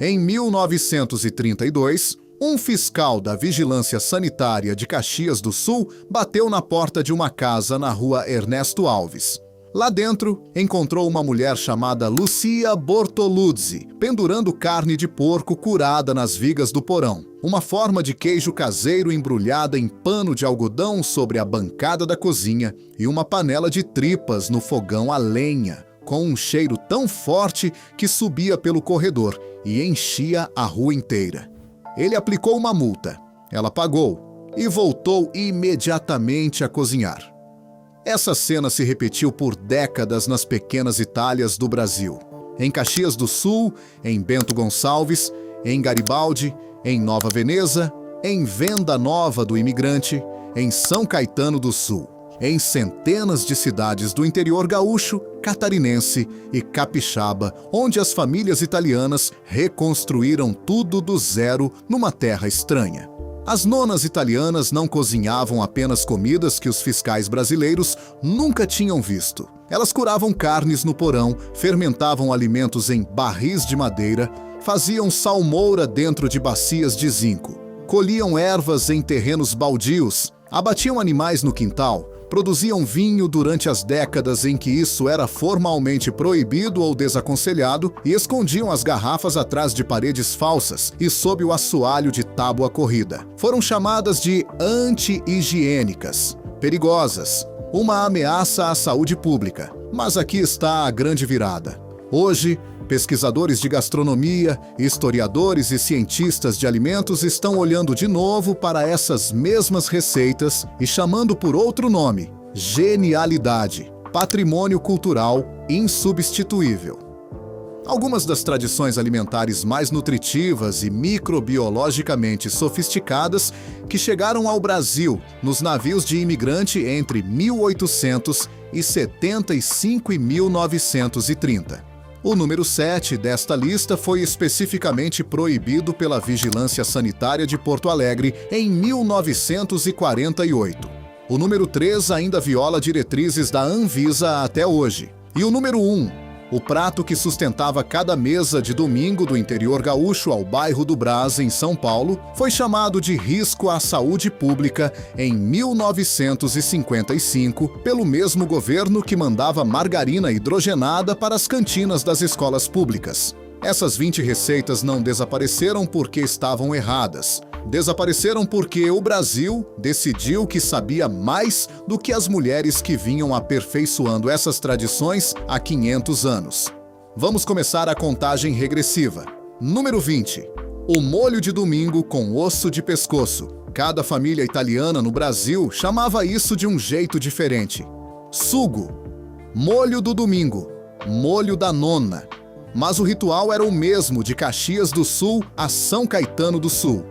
Em 1932, um fiscal da Vigilância Sanitária de Caxias do Sul bateu na porta de uma casa na rua Ernesto Alves. Lá dentro, encontrou uma mulher chamada Lucia Bortoluzzi, pendurando carne de porco curada nas vigas do porão, uma forma de queijo caseiro embrulhada em pano de algodão sobre a bancada da cozinha e uma panela de tripas no fogão a lenha, com um cheiro tão forte que subia pelo corredor e enchia a rua inteira. Ele aplicou uma multa, ela pagou e voltou imediatamente a cozinhar. Essa cena se repetiu por décadas nas pequenas Itálias do Brasil. Em Caxias do Sul, em Bento Gonçalves, em Garibaldi, em Nova Veneza, em Venda Nova do Imigrante, em São Caetano do Sul, em centenas de cidades do interior gaúcho, catarinense e capixaba, onde as famílias italianas reconstruíram tudo do zero numa terra estranha. As nonas italianas não cozinhavam apenas comidas que os fiscais brasileiros nunca tinham visto. Elas curavam carnes no porão, fermentavam alimentos em barris de madeira, faziam salmoura dentro de bacias de zinco, colhiam ervas em terrenos baldios, abatiam animais no quintal, produziam vinho durante as décadas em que isso era formalmente proibido ou desaconselhado e escondiam as garrafas atrás de paredes falsas e sob o assoalho de tábua corrida. Foram chamadas de anti-higiênicas, perigosas, uma ameaça à saúde pública. Mas aqui está a grande virada. Hoje, pesquisadores de gastronomia, historiadores e cientistas de alimentos estão olhando de novo para essas mesmas receitas e chamando por outro nome: genialidade, patrimônio cultural insubstituível. Algumas das tradições alimentares mais nutritivas e microbiologicamente sofisticadas que chegaram ao Brasil nos navios de imigrante entre 1875 e 1930. O número 7 desta lista foi especificamente proibido pela Vigilância Sanitária de Porto Alegre em 1948. O número 3 ainda viola diretrizes da Anvisa até hoje. E o número 1, o prato que sustentava cada mesa de domingo do interior gaúcho ao bairro do Brás, em São Paulo, foi chamado de risco à saúde pública em 1955 pelo mesmo governo que mandava margarina hidrogenada para as cantinas das escolas públicas. Essas 20 receitas não desapareceram porque estavam erradas. Desapareceram porque o Brasil decidiu que sabia mais do que as mulheres que vinham aperfeiçoando essas tradições há 500 anos. Vamos começar a contagem regressiva. Número 20. O molho de domingo com osso de pescoço. Cada família italiana no Brasil chamava isso de um jeito diferente. Sugo. Molho do domingo. Molho da nona. Mas o ritual era o mesmo de Caxias do Sul a São Caetano do Sul.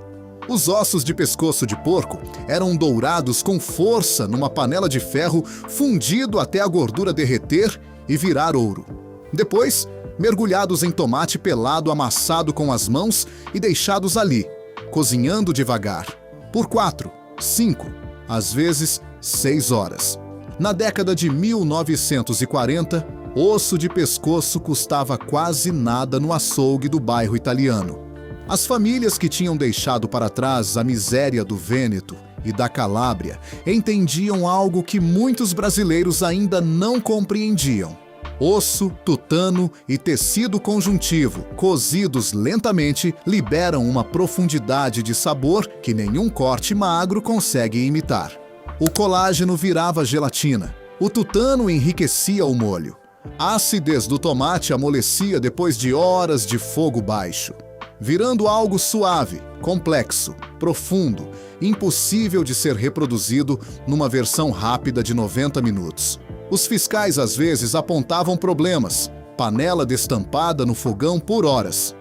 Os ossos de pescoço de porco eram dourados com força numa panela de ferro, fundido até a gordura derreter e virar ouro. Depois, mergulhados em tomate pelado amassado com as mãos e deixados ali, cozinhando devagar, por 4, 5, às vezes 6 horas. Na década de 1940, osso de pescoço custava quase nada no açougue do bairro italiano. As famílias que tinham deixado para trás a miséria do Vêneto e da Calábria entendiam algo que muitos brasileiros ainda não compreendiam. Osso, tutano e tecido conjuntivo, cozidos lentamente, liberam uma profundidade de sabor que nenhum corte magro consegue imitar. O colágeno virava gelatina. O tutano enriquecia o molho. A acidez do tomate amolecia depois de horas de fogo baixo, virando algo suave, complexo, profundo, impossível de ser reproduzido numa versão rápida de 90 minutos. Os fiscais às vezes apontavam problemas: panela destampada no fogão por horas,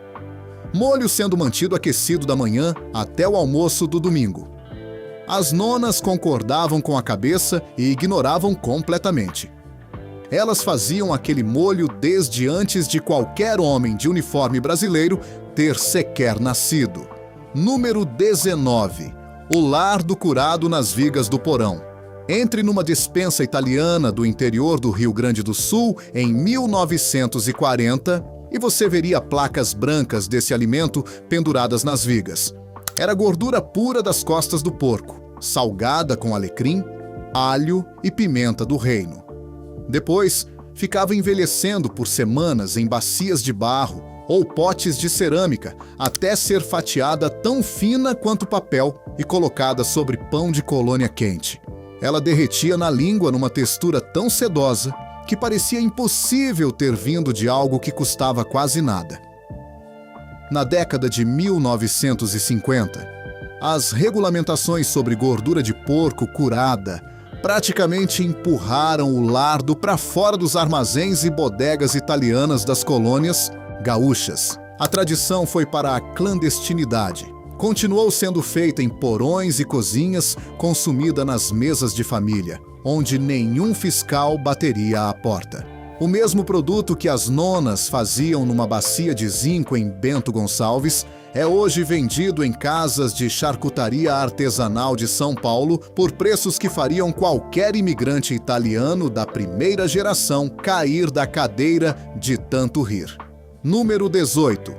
molho sendo mantido aquecido da manhã até o almoço do domingo. As nonas concordavam com a cabeça e ignoravam completamente. Elas faziam aquele molho desde antes de qualquer homem de uniforme brasileiro ter sequer nascido. Número 19. O lar do curado nas vigas do porão. Entre numa despensa italiana do interior do Rio Grande do Sul em 1940 e você veria placas brancas desse alimento penduradas nas vigas. Era gordura pura das costas do porco, salgada com alecrim, alho e pimenta do reino. Depois, ficava envelhecendo por semanas em bacias de barro ou potes de cerâmica, até ser fatiada tão fina quanto papel e colocada sobre pão de colônia quente. Ela derretia na língua numa textura tão sedosa que parecia impossível ter vindo de algo que custava quase nada. Na década de 1950, as regulamentações sobre gordura de porco curada praticamente empurraram o lardo para fora dos armazéns e bodegas italianas das colônias gaúchas. A tradição foi para a clandestinidade. Continuou sendo feita em porões e cozinhas, consumida nas mesas de família, onde nenhum fiscal bateria à porta. O mesmo produto que as nonas faziam numa bacia de zinco em Bento Gonçalves é hoje vendido em casas de charcutaria artesanal de São Paulo por preços que fariam qualquer imigrante italiano da primeira geração cair da cadeira de tanto rir. Número 18.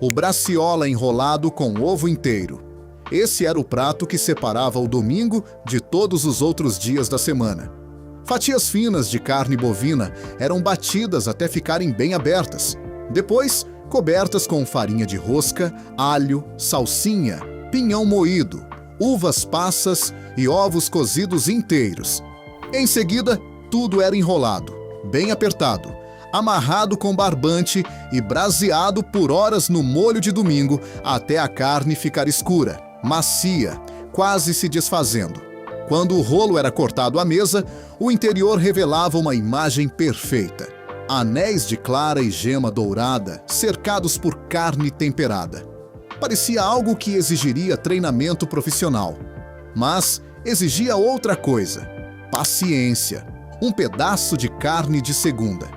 O braciola enrolado com ovo inteiro. Esse era o prato que separava o domingo de todos os outros dias da semana. Fatias finas de carne bovina eram batidas até ficarem bem abertas. Depois, cobertas com farinha de rosca, alho, salsinha, pinhão moído, uvas passas e ovos cozidos inteiros. Em seguida, tudo era enrolado, bem apertado, amarrado com barbante e braseado por horas no molho de domingo até a carne ficar escura, macia, quase se desfazendo. Quando o rolo era cortado à mesa, o interior revelava uma imagem perfeita. Anéis de clara e gema dourada, cercados por carne temperada. Parecia algo que exigiria treinamento profissional. Mas exigia outra coisa: paciência, um pedaço de carne de segunda.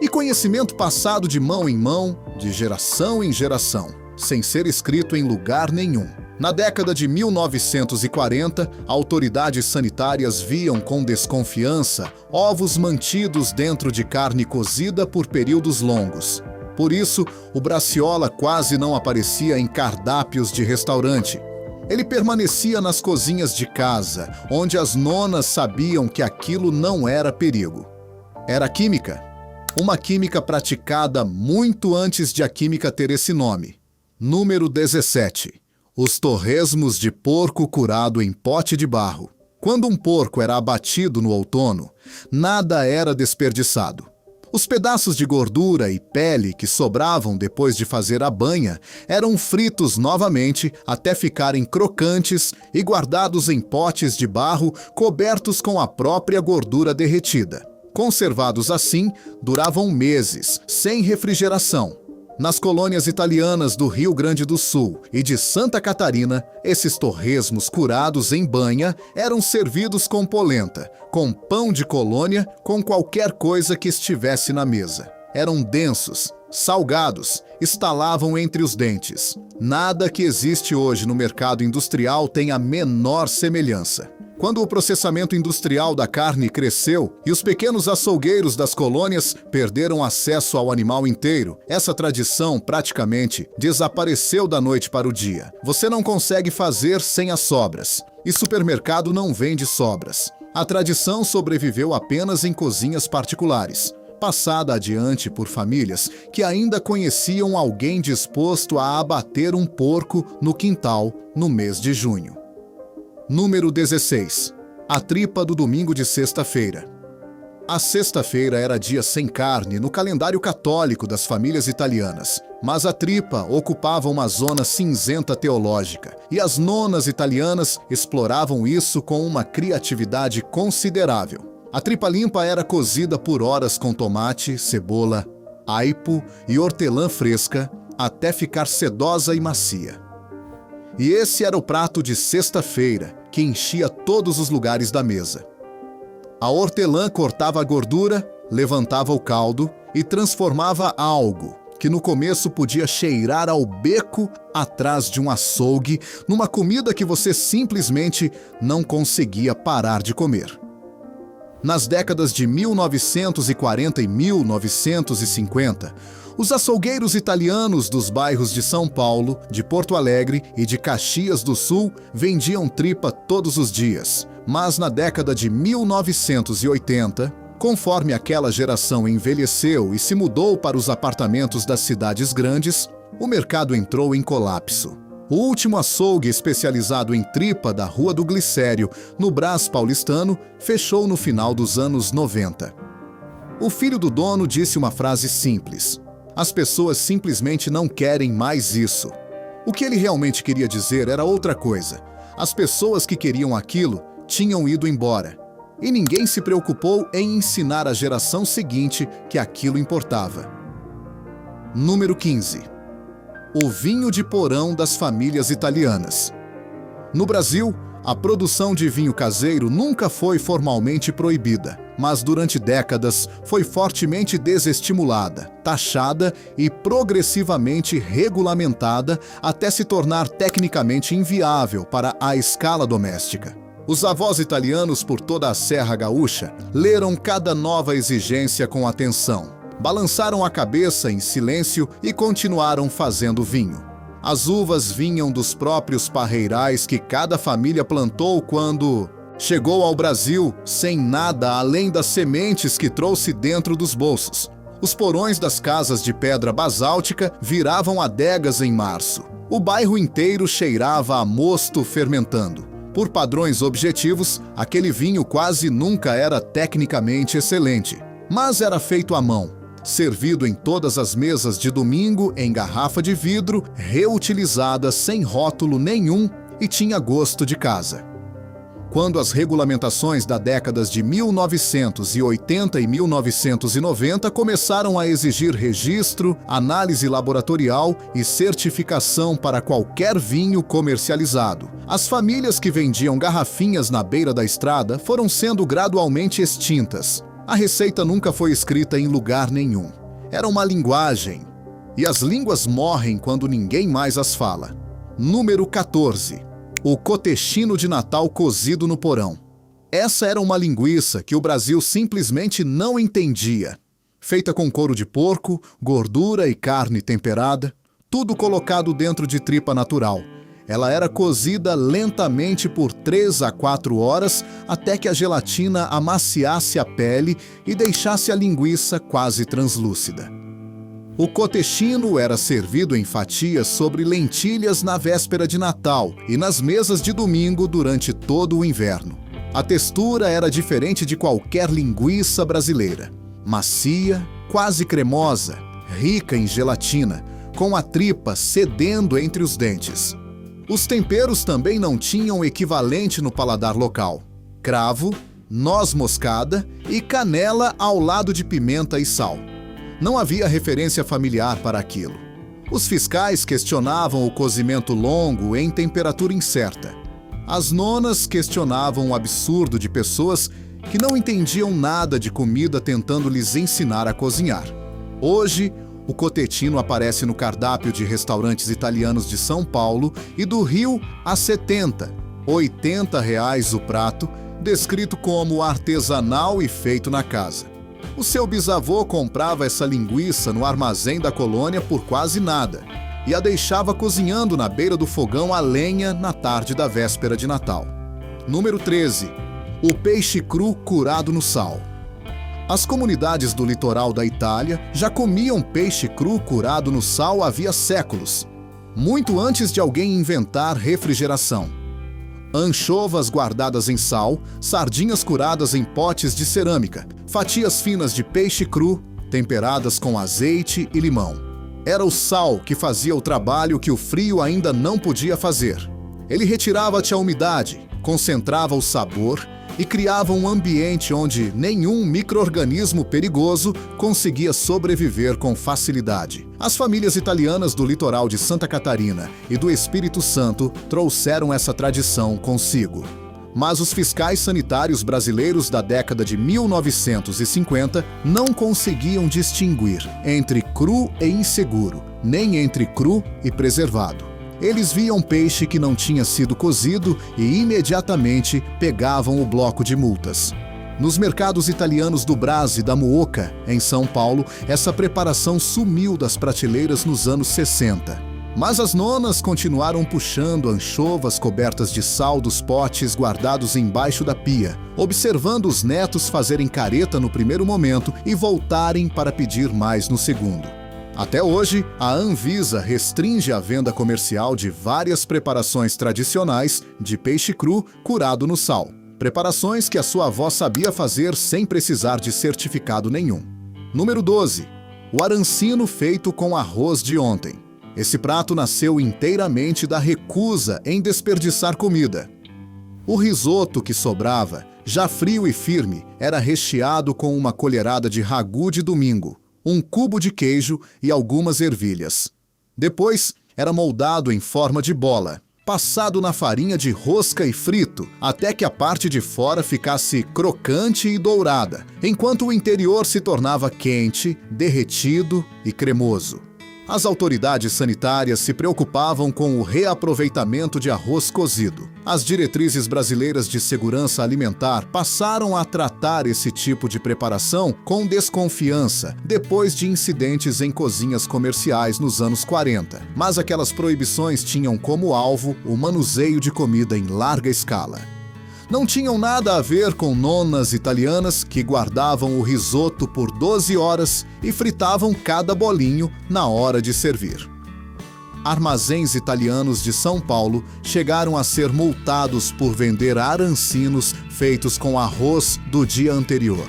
E conhecimento passado de mão em mão, de geração em geração, sem ser escrito em lugar nenhum. Na década de 1940, autoridades sanitárias viam com desconfiança ovos mantidos dentro de carne cozida por períodos longos. Por isso, o braciola quase não aparecia em cardápios de restaurante. Ele permanecia nas cozinhas de casa, onde as nonas sabiam que aquilo não era perigo. Era química. Uma química praticada muito antes de a química ter esse nome. Número 17. Os torresmos de porco curado em pote de barro. Quando um porco era abatido no outono, nada era desperdiçado. Os pedaços de gordura e pele que sobravam depois de fazer a banha eram fritos novamente até ficarem crocantes e guardados em potes de barro cobertos com a própria gordura derretida. Conservados assim, duravam meses, sem refrigeração. Nas colônias italianas do Rio Grande do Sul e de Santa Catarina, esses torresmos curados em banha eram servidos com polenta, com pão de colônia, com qualquer coisa que estivesse na mesa. Eram densos, salgados, estalavam entre os dentes. Nada que existe hoje no mercado industrial tem a menor semelhança. Quando o processamento industrial da carne cresceu e os pequenos açougueiros das colônias perderam acesso ao animal inteiro, essa tradição praticamente desapareceu da noite para o dia. Você não consegue fazer sem as sobras. E supermercado não vende sobras. A tradição sobreviveu apenas em cozinhas particulares, passada adiante por famílias que ainda conheciam alguém disposto a abater um porco no quintal no mês de junho. Número 16. A tripa do domingo de sexta-feira. A sexta-feira era dia sem carne no calendário católico das famílias italianas, mas a tripa ocupava uma zona cinzenta teológica, e as nonas italianas exploravam isso com uma criatividade considerável. A tripa limpa era cozida por horas com tomate, cebola, aipo e hortelã fresca até ficar sedosa e macia. E esse era o prato de sexta-feira, que enchia todos os lugares da mesa. A hortelã cortava a gordura, levantava o caldo e transformava algo que no começo podia cheirar ao beco atrás de um açougue numa comida que você simplesmente não conseguia parar de comer. Nas décadas de 1940 e 1950, Os açougueiros italianos dos bairros de São Paulo, de Porto Alegre e de Caxias do Sul vendiam tripa todos os dias. Mas na década de 1980, conforme aquela geração envelheceu e se mudou para os apartamentos das cidades grandes, o mercado entrou em colapso. O último açougue especializado em tripa da Rua do Glicério, no Brás paulistano, fechou no final dos anos 90. O filho do dono disse uma frase simples: "As pessoas simplesmente não querem mais isso." O que ele realmente queria dizer era outra coisa. As pessoas que queriam aquilo tinham ido embora. E ninguém se preocupou em ensinar à geração seguinte que aquilo importava. Número 15. O vinho de porão das famílias italianas. No Brasil, a produção de vinho caseiro nunca foi formalmente proibida, mas durante décadas foi fortemente desestimulada, taxada e progressivamente regulamentada até se tornar tecnicamente inviável para a escala doméstica. Os avós italianos por toda a Serra Gaúcha leram cada nova exigência com atenção, balançaram a cabeça em silêncio e continuaram fazendo vinho. As uvas vinham dos próprios parreirais que cada família plantou quando chegou ao Brasil, sem nada além das sementes que trouxe dentro dos bolsos. Os porões das casas de pedra basáltica viravam adegas em março. O bairro inteiro cheirava a mosto fermentando. Por padrões objetivos, aquele vinho quase nunca era tecnicamente excelente, mas era feito à mão, servido em todas as mesas de domingo em garrafa de vidro, reutilizada sem rótulo nenhum e tinha gosto de casa. Quando as regulamentações da décadas de 1980 e 1990 começaram a exigir registro, análise laboratorial e certificação para qualquer vinho comercializado, as famílias que vendiam garrafinhas na beira da estrada foram sendo gradualmente extintas. A receita nunca foi escrita em lugar nenhum. Era uma linguagem. E as línguas morrem quando ninguém mais as fala. Número 14. O cotechino de Natal cozido no porão. Essa era uma linguiça que o Brasil simplesmente não entendia. Feita com couro de porco, gordura e carne temperada, tudo colocado dentro de tripa natural. Ela era cozida lentamente por 3 a 4 horas até que a gelatina amaciasse a pele e deixasse a linguiça quase translúcida. O cotechino era servido em fatias sobre lentilhas na véspera de Natal e nas mesas de domingo durante todo o inverno. A textura era diferente de qualquer linguiça brasileira. Macia, quase cremosa, rica em gelatina, com a tripa cedendo entre os dentes. Os temperos também não tinham equivalente no paladar local. Cravo, noz moscada e canela ao lado de pimenta e sal. Não havia referência familiar para aquilo. Os fiscais questionavam o cozimento longo em temperatura incerta. As nonas questionavam o absurdo de pessoas que não entendiam nada de comida tentando lhes ensinar a cozinhar. Hoje, o cotechino aparece no cardápio de restaurantes italianos de São Paulo e do Rio a R$ 80 reais o prato, descrito como artesanal e feito na casa. O seu bisavô comprava essa linguiça no armazém da colônia por quase nada e a deixava cozinhando na beira do fogão a lenha na tarde da véspera de Natal. Número 13. O peixe cru curado no sal. As comunidades do litoral da Itália já comiam peixe cru curado no sal havia séculos, muito antes de alguém inventar refrigeração. Anchovas guardadas em sal, sardinhas curadas em potes de cerâmica, fatias finas de peixe cru, temperadas com azeite e limão. Era o sal que fazia o trabalho que o frio ainda não podia fazer. Ele retirava-te a umidade, concentrava o sabor e criava um ambiente onde nenhum micro-organismo perigoso conseguia sobreviver com facilidade. As famílias italianas do litoral de Santa Catarina e do Espírito Santo trouxeram essa tradição consigo. Mas os fiscais sanitários brasileiros da década de 1950 não conseguiam distinguir entre cru e inseguro, nem entre cru e preservado. Eles viam peixe que não tinha sido cozido e imediatamente pegavam o bloco de multas. Nos mercados italianos do Brás e da Mooca, em São Paulo, essa preparação sumiu das prateleiras nos anos 60. Mas as nonas continuaram puxando anchovas cobertas de sal dos potes guardados embaixo da pia, observando os netos fazerem careta no primeiro momento e voltarem para pedir mais no segundo. Até hoje, a Anvisa restringe a venda comercial de várias preparações tradicionais de peixe cru curado no sal. Preparações que a sua avó sabia fazer sem precisar de certificado nenhum. Número 12. O arancino feito com arroz de ontem. Esse prato nasceu inteiramente da recusa em desperdiçar comida. O risoto que sobrava, já frio e firme, era recheado com uma colherada de ragu de domingo, um cubo de queijo e algumas ervilhas. Depois, era moldado em forma de bola, passado na farinha de rosca e frito, até que a parte de fora ficasse crocante e dourada, enquanto o interior se tornava quente, derretido e cremoso. As autoridades sanitárias se preocupavam com o reaproveitamento de arroz cozido. As diretrizes brasileiras de segurança alimentar passaram a tratar esse tipo de preparação com desconfiança, depois de incidentes em cozinhas comerciais nos anos 40. Mas aquelas proibições tinham como alvo o manuseio de comida em larga escala. Não tinham nada a ver com nonas italianas que guardavam o risoto por 12 horas e fritavam cada bolinho na hora de servir. Armazéns italianos de São Paulo chegaram a ser multados por vender arancinos feitos com arroz do dia anterior.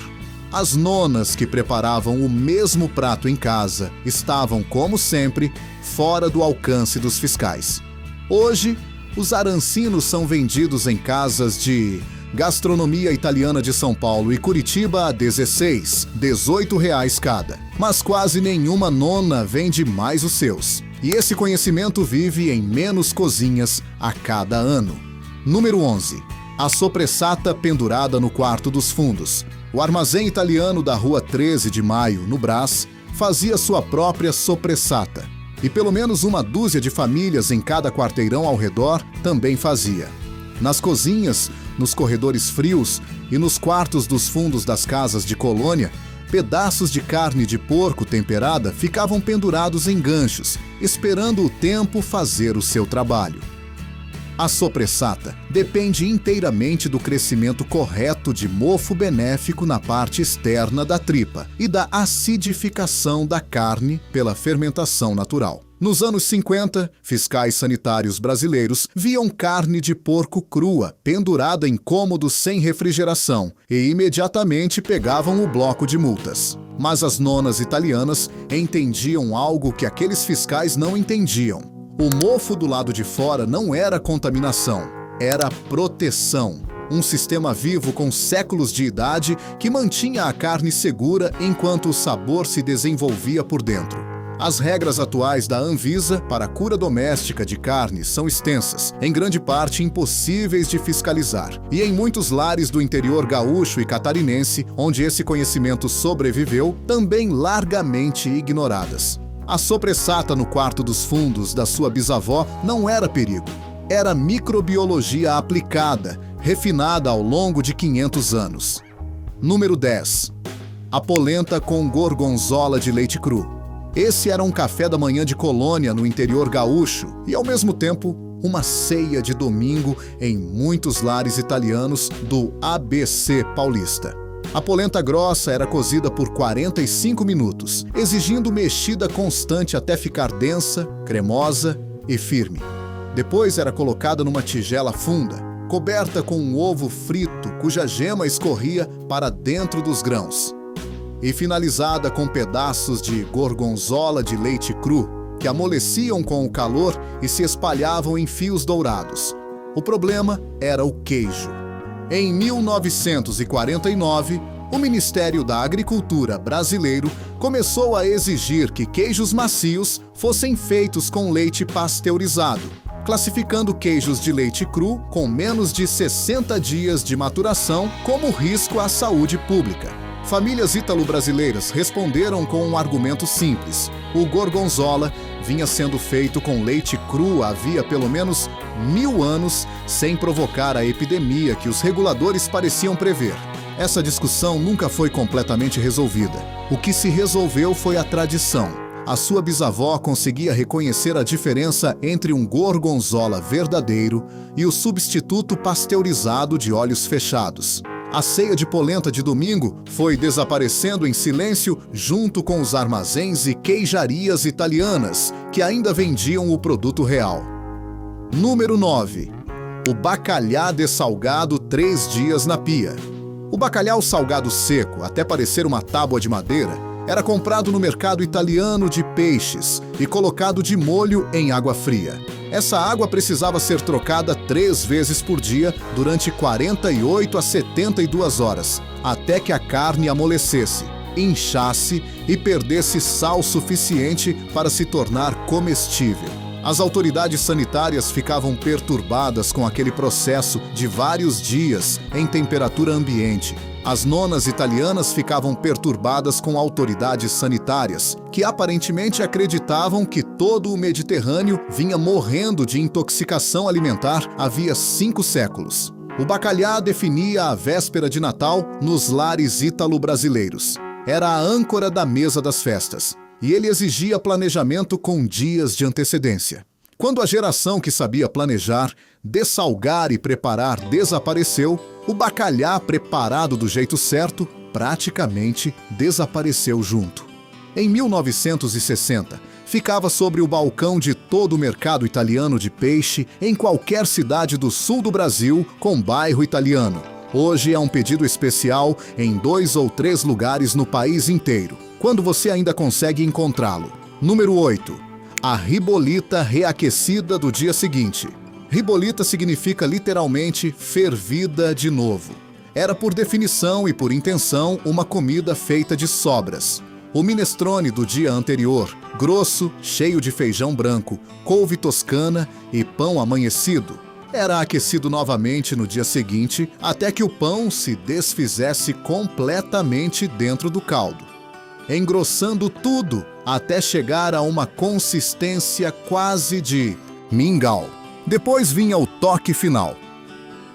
As nonas que preparavam o mesmo prato em casa estavam, como sempre, fora do alcance dos fiscais. Hoje, os arancinos são vendidos em casas de gastronomia italiana de São Paulo e Curitiba a R$16, R$18 cada. Mas quase nenhuma nona vende mais os seus. E esse conhecimento vive em menos cozinhas a cada ano. Número 11. A sopressata pendurada no quarto dos fundos. O armazém italiano da Rua 13 de Maio, no Brás, fazia sua própria sopressata. E pelo menos uma dúzia de famílias em cada quarteirão ao redor também fazia. Nas cozinhas, nos corredores frios e nos quartos dos fundos das casas de colônia, pedaços de carne de porco temperada ficavam pendurados em ganchos, esperando o tempo fazer o seu trabalho. A sopressata depende inteiramente do crescimento correto de mofo benéfico na parte externa da tripa e da acidificação da carne pela fermentação natural. Nos anos 50, fiscais sanitários brasileiros viam carne de porco crua pendurada em cômodos sem refrigeração e imediatamente pegavam o bloco de multas. Mas as nonas italianas entendiam algo que aqueles fiscais não entendiam. O mofo do lado de fora não era contaminação, era proteção. Um sistema vivo com séculos de idade que mantinha a carne segura enquanto o sabor se desenvolvia por dentro. As regras atuais da Anvisa para a cura doméstica de carne são extensas, em grande parte impossíveis de fiscalizar, e em muitos lares do interior gaúcho e catarinense, onde esse conhecimento sobreviveu, também largamente ignoradas. A sopressata no quarto dos fundos da sua bisavó não era perigo. Era microbiologia aplicada, refinada ao longo de 500 anos. Número 10. A polenta com gorgonzola de leite cru. Esse era um café da manhã de colônia no interior gaúcho e, ao mesmo tempo, uma ceia de domingo em muitos lares italianos do ABC paulista. A polenta grossa era cozida por 45 minutos, exigindo mexida constante até ficar densa, cremosa e firme. Depois era colocada numa tigela funda, coberta com um ovo frito cuja gema escorria para dentro dos grãos, e finalizada com pedaços de gorgonzola de leite cru, que amoleciam com o calor e se espalhavam em fios dourados. O problema era o queijo. Em 1949, o Ministério da Agricultura brasileiro começou a exigir que queijos macios fossem feitos com leite pasteurizado, classificando queijos de leite cru com menos de 60 dias de maturação como risco à saúde pública. Famílias ítalo-brasileiras responderam com um argumento simples. O gorgonzola vinha sendo feito com leite cru havia pelo menos 1000 anos, sem provocar a epidemia que os reguladores pareciam prever. Essa discussão nunca foi completamente resolvida. O que se resolveu foi a tradição. A sua bisavó conseguia reconhecer a diferença entre um gorgonzola verdadeiro e o substituto pasteurizado de olhos fechados. A ceia de polenta de domingo foi desaparecendo em silêncio junto com os armazéns e queijarias italianas, que ainda vendiam o produto real. Número 9. O bacalhau dessalgado 3 dias na pia. O bacalhau salgado seco, até parecer uma tábua de madeira, era comprado no mercado italiano de peixes e colocado de molho em água fria. Essa água precisava ser trocada 3 vezes por dia durante 48 a 72 horas, até que a carne amolecesse, inchasse e perdesse sal suficiente para se tornar comestível. As autoridades sanitárias ficavam perturbadas com aquele processo de vários dias em temperatura ambiente. As nonas italianas ficavam perturbadas com autoridades sanitárias, que aparentemente acreditavam que todo o Mediterrâneo vinha morrendo de intoxicação alimentar havia 5 séculos. O bacalhau definia a véspera de Natal nos lares ítalo-brasileiros. Era a âncora da mesa das festas, e ele exigia planejamento com dias de antecedência. Quando a geração que sabia planejar, dessalgar e preparar desapareceu, o bacalhau preparado do jeito certo praticamente desapareceu junto. Em 1960, ficava sobre o balcão de todo o mercado italiano de peixe em qualquer cidade do sul do Brasil com bairro italiano. Hoje é um pedido especial em 2 ou 3 lugares no país inteiro, quando você ainda consegue encontrá-lo. Número 8. A ribolita reaquecida do dia seguinte. Ribolita significa literalmente fervida de novo. Era por definição e por intenção uma comida feita de sobras. O minestrone do dia anterior, grosso, cheio de feijão branco, couve toscana e pão amanhecido, era aquecido novamente no dia seguinte até que o pão se desfizesse completamente dentro do caldo, engrossando tudo até chegar a uma consistência quase de mingau. Depois vinha o toque final.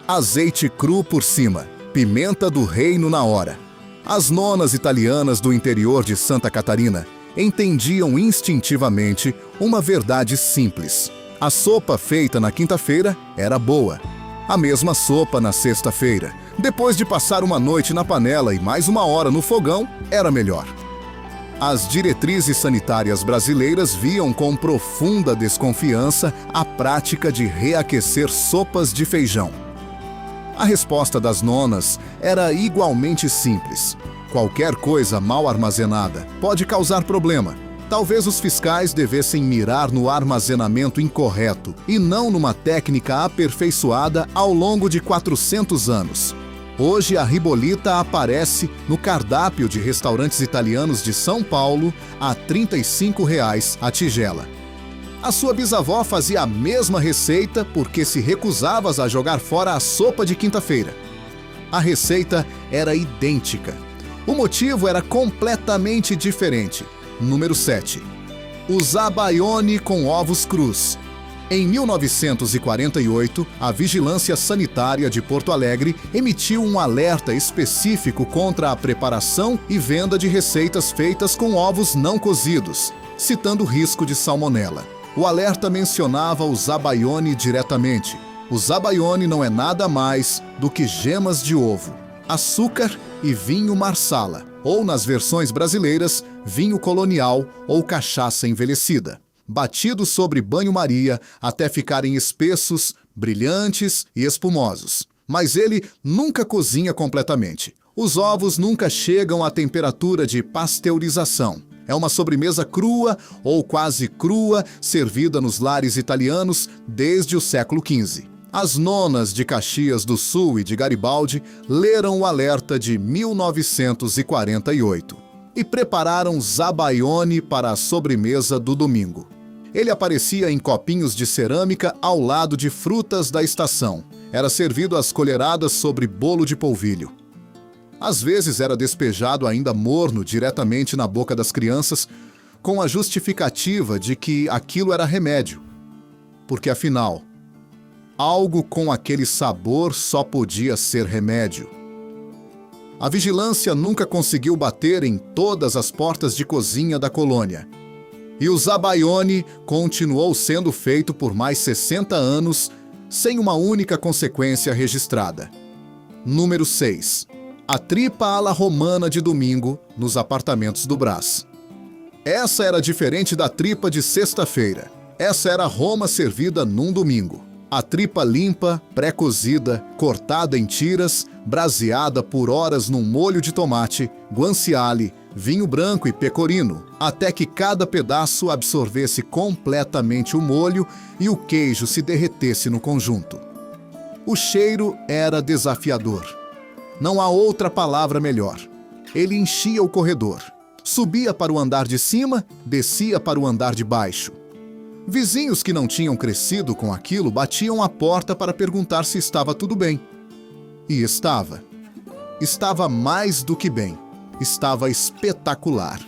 Azeite cru por cima, pimenta do reino na hora. As nonas italianas do interior de Santa Catarina entendiam instintivamente uma verdade simples. A sopa feita na quinta-feira era boa. A mesma sopa na sexta-feira, depois de passar uma noite na panela e mais uma hora no fogão, era melhor. As diretrizes sanitárias brasileiras viam com profunda desconfiança a prática de reaquecer sopas de feijão. A resposta das nonas era igualmente simples. Qualquer coisa mal armazenada pode causar problema. Talvez os fiscais devessem mirar no armazenamento incorreto e não numa técnica aperfeiçoada ao longo de 400 anos. Hoje a ribolita aparece no cardápio de restaurantes italianos de São Paulo a R$ 35,00 a tigela. A sua bisavó fazia a mesma receita porque se recusava a jogar fora a sopa de quinta-feira. A receita era idêntica. O motivo era completamente diferente. Número 7. O zabaione com ovos crus. Em 1948, a Vigilância Sanitária de Porto Alegre emitiu um alerta específico contra a preparação e venda de receitas feitas com ovos não cozidos, citando o risco de salmonela. O alerta mencionava o zabaione diretamente. O zabaione não é nada mais do que gemas de ovo, açúcar e vinho marsala, ou nas versões brasileiras, vinho colonial ou cachaça envelhecida, batidos sobre banho-maria até ficarem espessos, brilhantes e espumosos. Mas ele nunca cozinha completamente. Os ovos nunca chegam à temperatura de pasteurização. É uma sobremesa crua ou quase crua servida nos lares italianos desde o século XV. As nonas de Caxias do Sul e de Garibaldi leram o alerta de 1948 e prepararam zabaione para a sobremesa do domingo. Ele aparecia em copinhos de cerâmica ao lado de frutas da estação. Era servido às colheradas sobre bolo de polvilho. Às vezes era despejado ainda morno diretamente na boca das crianças, com a justificativa de que aquilo era remédio. Porque, afinal, algo com aquele sabor só podia ser remédio. A vigilância nunca conseguiu bater em todas as portas de cozinha da colônia. E o zabaione continuou sendo feito por mais 60 anos, sem uma única consequência registrada. Número 6. A tripa à la romana de domingo nos apartamentos do Brás. Essa era diferente da tripa de sexta-feira. Essa era Roma servida num domingo. A tripa limpa, pré-cozida, cortada em tiras, braseada por horas num molho de tomate, guanciale, vinho branco e pecorino, até que cada pedaço absorvesse completamente o molho e o queijo se derretesse no conjunto. O cheiro era desafiador. Não há outra palavra melhor. Ele enchia o corredor. Subia para o andar de cima, descia para o andar de baixo. Vizinhos que não tinham crescido com aquilo batiam à porta para perguntar se estava tudo bem. E estava. Estava mais do que bem. Estava espetacular.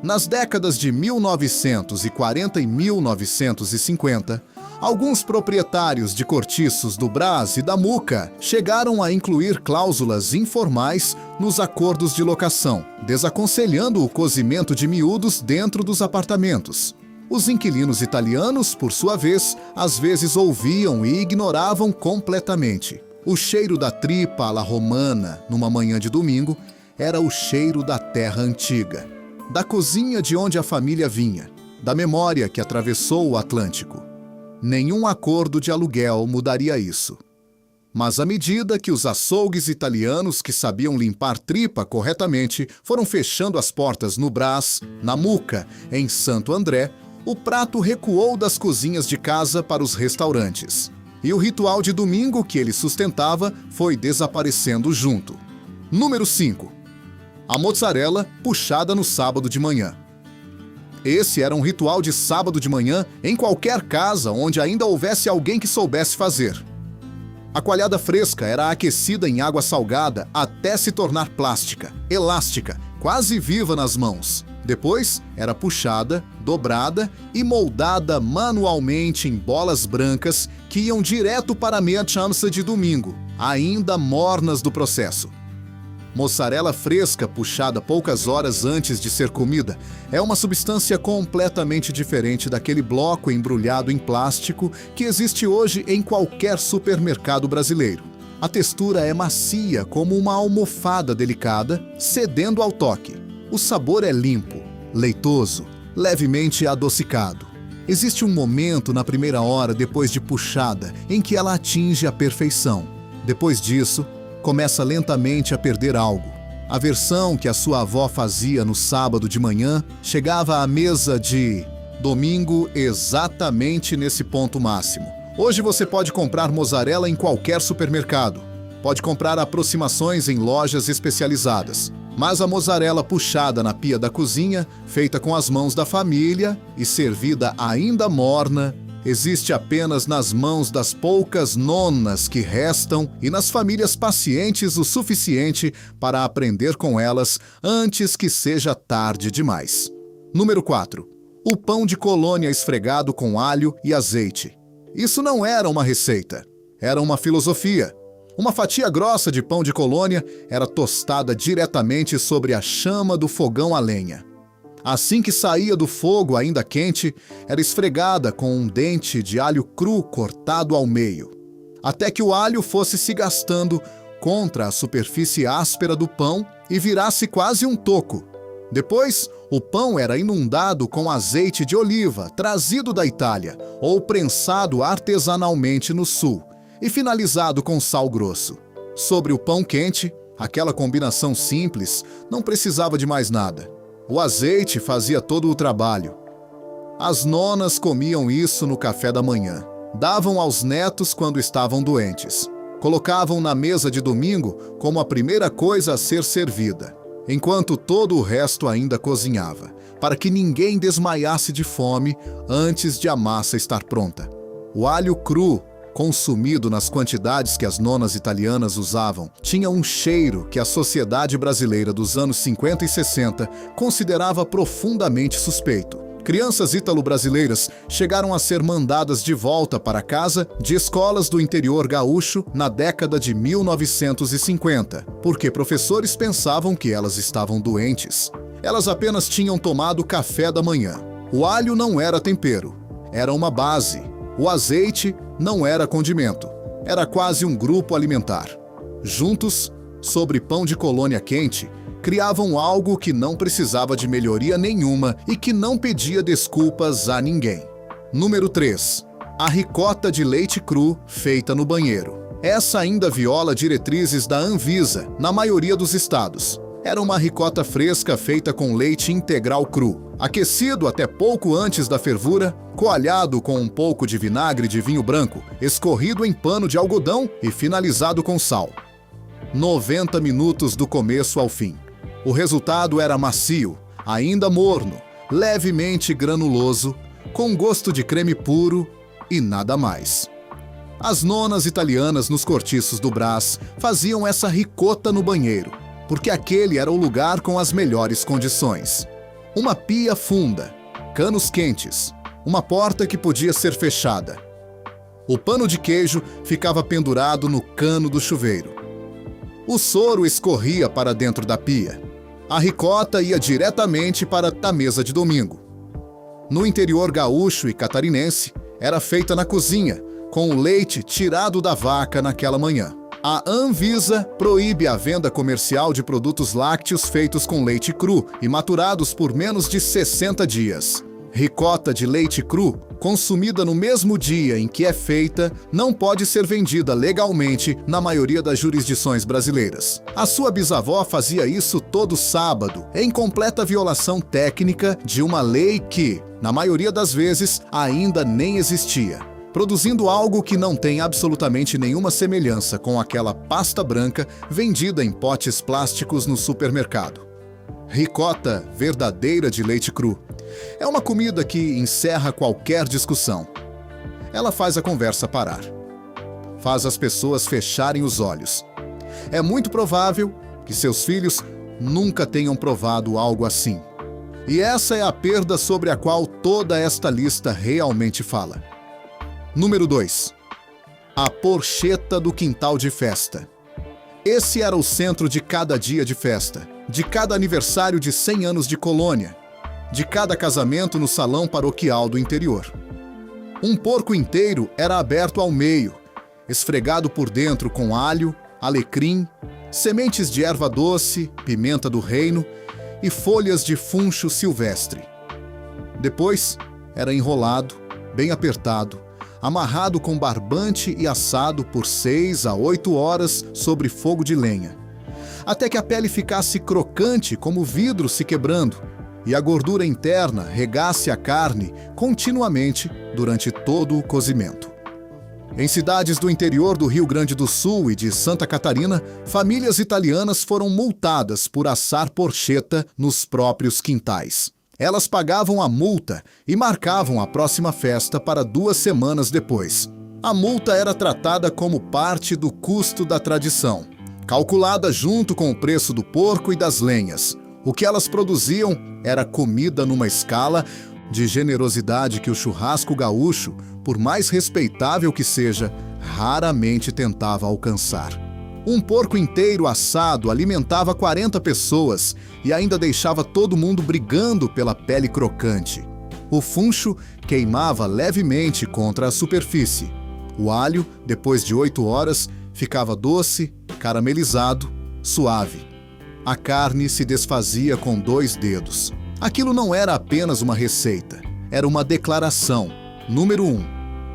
Nas décadas de 1940 e 1950, alguns proprietários de cortiços do Brás e da Muca chegaram a incluir cláusulas informais nos acordos de locação, desaconselhando o cozimento de miúdos dentro dos apartamentos. Os inquilinos italianos, por sua vez, às vezes ouviam e ignoravam completamente. O cheiro da tripa à la romana, numa manhã de domingo, era o cheiro da terra antiga, da cozinha de onde a família vinha, da memória que atravessou o Atlântico. Nenhum acordo de aluguel mudaria isso. Mas à medida que os açougues italianos que sabiam limpar tripa corretamente foram fechando as portas no Brás, na Muca, em Santo André, o prato recuou das cozinhas de casa para os restaurantes. E o ritual de domingo que ele sustentava foi desaparecendo junto. Número 5. A mozzarella puxada no sábado de manhã. Esse era um ritual de sábado de manhã em qualquer casa onde ainda houvesse alguém que soubesse fazer. A coalhada fresca era aquecida em água salgada até se tornar plástica, elástica, quase viva nas mãos. Depois, era puxada, dobrada e moldada manualmente em bolas brancas que iam direto para a meia chança de domingo, ainda mornas do processo. Mozzarella fresca puxada poucas horas antes de ser comida é uma substância completamente diferente daquele bloco embrulhado em plástico que existe hoje em qualquer supermercado brasileiro. A textura é macia como uma almofada delicada, cedendo ao toque. O sabor é limpo, leitoso, levemente adocicado. Existe um momento na primeira hora depois de puxada em que ela atinge a perfeição. Depois disso, começa lentamente a perder algo. A versão que a sua avó fazia no sábado de manhã chegava à mesa de domingo exatamente nesse ponto máximo. Hoje você pode comprar mozzarella em qualquer supermercado. Pode comprar aproximações em lojas especializadas. Mas a mozzarella puxada na pia da cozinha, feita com as mãos da família e servida ainda morna, existe apenas nas mãos das poucas nonas que restam e nas famílias pacientes o suficiente para aprender com elas antes que seja tarde demais. Número 4. O pão de colônia esfregado com alho e azeite. Isso não era uma receita, era uma filosofia. Uma fatia grossa de pão de colônia era tostada diretamente sobre a chama do fogão a lenha. Assim que saía do fogo ainda quente, era esfregada com um dente de alho cru cortado ao meio, até que o alho fosse se gastando contra a superfície áspera do pão e virasse quase um toco. Depois, o pão era inundado com azeite de oliva trazido da Itália ou prensado artesanalmente no sul, e finalizado com sal grosso. Sobre o pão quente, aquela combinação simples não precisava de mais nada. O azeite fazia todo o trabalho. As nonas comiam isso no café da manhã. Davam aos netos quando estavam doentes. Colocavam na mesa de domingo como a primeira coisa a ser servida, enquanto todo o resto ainda cozinhava, para que ninguém desmaiasse de fome antes de a massa estar pronta. O alho cru, consumido nas quantidades que as nonas italianas usavam, tinha um cheiro que a sociedade brasileira dos anos 50 e 60 considerava profundamente suspeito. Crianças ítalo-brasileiras chegaram a ser mandadas de volta para casa de escolas do interior gaúcho na década de 1950, porque professores pensavam que elas estavam doentes. Elas apenas tinham tomado café da manhã. O alho não era tempero, era uma base. O azeite não era condimento, era quase um grupo alimentar. Juntos, sobre pão de colônia quente, criavam algo que não precisava de melhoria nenhuma e que não pedia desculpas a ninguém. Número 3. A ricota de leite cru feita no banheiro. Essa ainda viola diretrizes da Anvisa na maioria dos estados. Era uma ricota fresca feita com leite integral cru, aquecido até pouco antes da fervura, coalhado com um pouco de vinagre de vinho branco, escorrido em pano de algodão e finalizado com sal. 90 minutos do começo ao fim. O resultado era macio, ainda morno, levemente granuloso, com gosto de creme puro e nada mais. As nonas italianas nos cortiços do Brás faziam essa ricota no banheiro, porque aquele era o lugar com as melhores condições. Uma pia funda, canos quentes, uma porta que podia ser fechada. O pano de queijo ficava pendurado no cano do chuveiro. O soro escorria para dentro da pia. A ricota ia diretamente para a mesa de domingo. No interior gaúcho e catarinense, era feita na cozinha, com o leite tirado da vaca naquela manhã. A Anvisa proíbe a venda comercial de produtos lácteos feitos com leite cru e maturados por menos de 60 dias. Ricota de leite cru, consumida no mesmo dia em que é feita, não pode ser vendida legalmente na maioria das jurisdições brasileiras. A sua bisavó fazia isso todo sábado, em completa violação técnica de uma lei que, na maioria das vezes, ainda nem existia, produzindo algo que não tem absolutamente nenhuma semelhança com aquela pasta branca vendida em potes plásticos no supermercado. Ricota verdadeira de leite cru. É uma comida que encerra qualquer discussão. Ela faz a conversa parar. Faz as pessoas fecharem os olhos. É muito provável que seus filhos nunca tenham provado algo assim. E essa é a perda sobre a qual toda esta lista realmente fala. Número 2. A porcheta do quintal de festa. Esse era o centro de cada dia de festa, de cada aniversário de 100 anos de colônia, de cada casamento no salão paroquial do interior. Um porco inteiro era aberto ao meio, esfregado por dentro com alho, alecrim, sementes de erva doce, pimenta do reino e folhas de funcho silvestre. Depois, era enrolado, bem apertado, amarrado com barbante e assado por 6 a 8 horas sobre fogo de lenha, até que a pele ficasse crocante como vidro se quebrando e a gordura interna regasse a carne continuamente durante todo o cozimento. Em cidades do interior do Rio Grande do Sul e de Santa Catarina, famílias italianas foram multadas por assar porcheta nos próprios quintais. Elas pagavam a multa e marcavam a próxima festa para 2 semanas depois. A multa era tratada como parte do custo da tradição, calculada junto com o preço do porco e das lenhas. O que elas produziam era comida numa escala de generosidade que o churrasco gaúcho, por mais respeitável que seja, raramente tentava alcançar. Um porco inteiro assado alimentava 40 pessoas e ainda deixava todo mundo brigando pela pele crocante. O funcho queimava levemente contra a superfície. O alho, depois de 8 horas, ficava doce, caramelizado, suave. A carne se desfazia com 2 dedos. Aquilo não era apenas uma receita, era uma declaração. Número 1.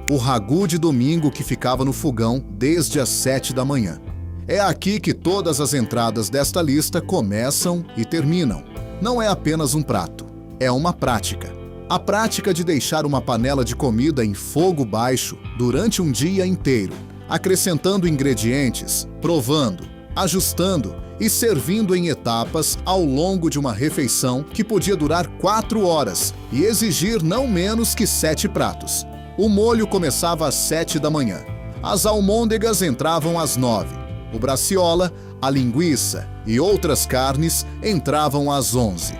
O ragu de domingo que ficava no fogão desde as 7 da manhã. É aqui que todas as entradas desta lista começam e terminam. Não é apenas um prato, é uma prática. A prática de deixar uma panela de comida em fogo baixo durante um dia inteiro, acrescentando ingredientes, provando, ajustando e servindo em etapas ao longo de uma refeição que podia durar 4 horas e exigir não menos que 7 pratos. O molho começava às 7 da manhã. As almôndegas entravam às 9. O braciola, a linguiça e outras carnes entravam às 11.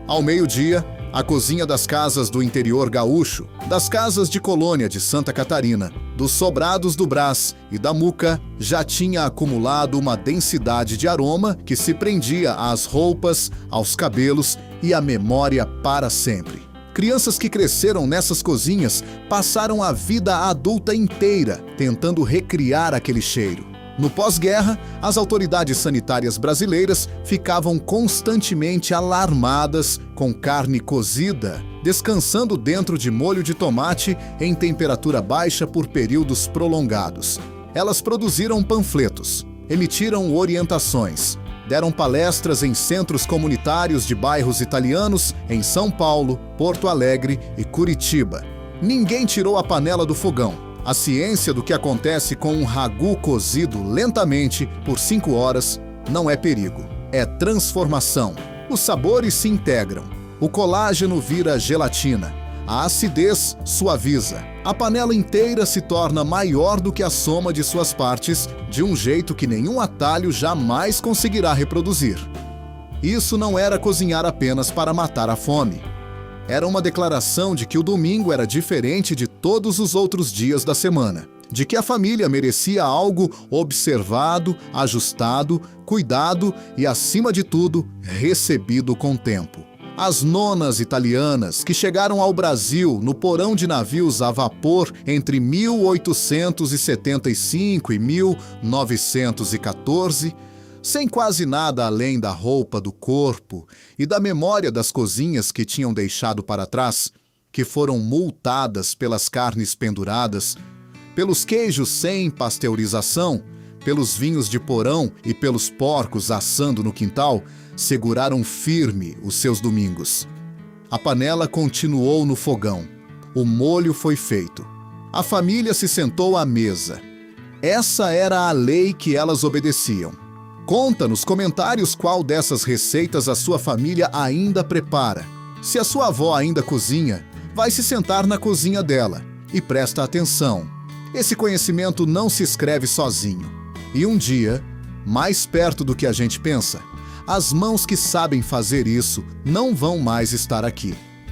Ao meio-dia, A cozinha das casas do interior gaúcho, das casas de colônia de Santa Catarina, dos sobrados do Brás e da Muca já tinha acumulado uma densidade de aroma que se prendia às roupas, aos cabelos e à memória para sempre. Crianças que cresceram nessas cozinhas passaram a vida adulta inteira tentando recriar aquele cheiro. No pós-guerra, as autoridades sanitárias brasileiras ficavam constantemente alarmadas com carne cozida, descansando dentro de molho de tomate em temperatura baixa por períodos prolongados. Elas produziram panfletos, emitiram orientações, deram palestras em centros comunitários de bairros italianos em São Paulo, Porto Alegre e Curitiba. Ninguém tirou a panela do fogão. A ciência do que acontece com um ragu cozido lentamente por 5 horas não é perigo, é transformação. Os sabores se integram, o colágeno vira gelatina, a acidez suaviza. A panela inteira se torna maior do que a soma de suas partes, de um jeito que nenhum atalho jamais conseguirá reproduzir. Isso não era cozinhar apenas para matar a fome. Era uma declaração de que o domingo era diferente de todos os outros dias da semana, de que a família merecia algo observado, ajustado, cuidado e, acima de tudo, recebido com tempo. As nonas italianas que chegaram ao Brasil no porão de navios a vapor entre 1875 e 1914, sem quase nada além da roupa do corpo e da memória das cozinhas que tinham deixado para trás, que foram multadas pelas carnes penduradas, pelos queijos sem pasteurização, pelos vinhos de porão e pelos porcos assando no quintal, seguraram firme os seus domingos. A panela continuou no fogão. O molho foi feito. A família se sentou à mesa. Essa era a lei que elas obedeciam. Conta nos comentários qual dessas receitas a sua família ainda prepara. Se a sua avó ainda cozinha, vai se sentar na cozinha dela e presta atenção. Esse conhecimento não se escreve sozinho. E um dia, mais perto do que a gente pensa, as mãos que sabem fazer isso não vão mais estar aqui.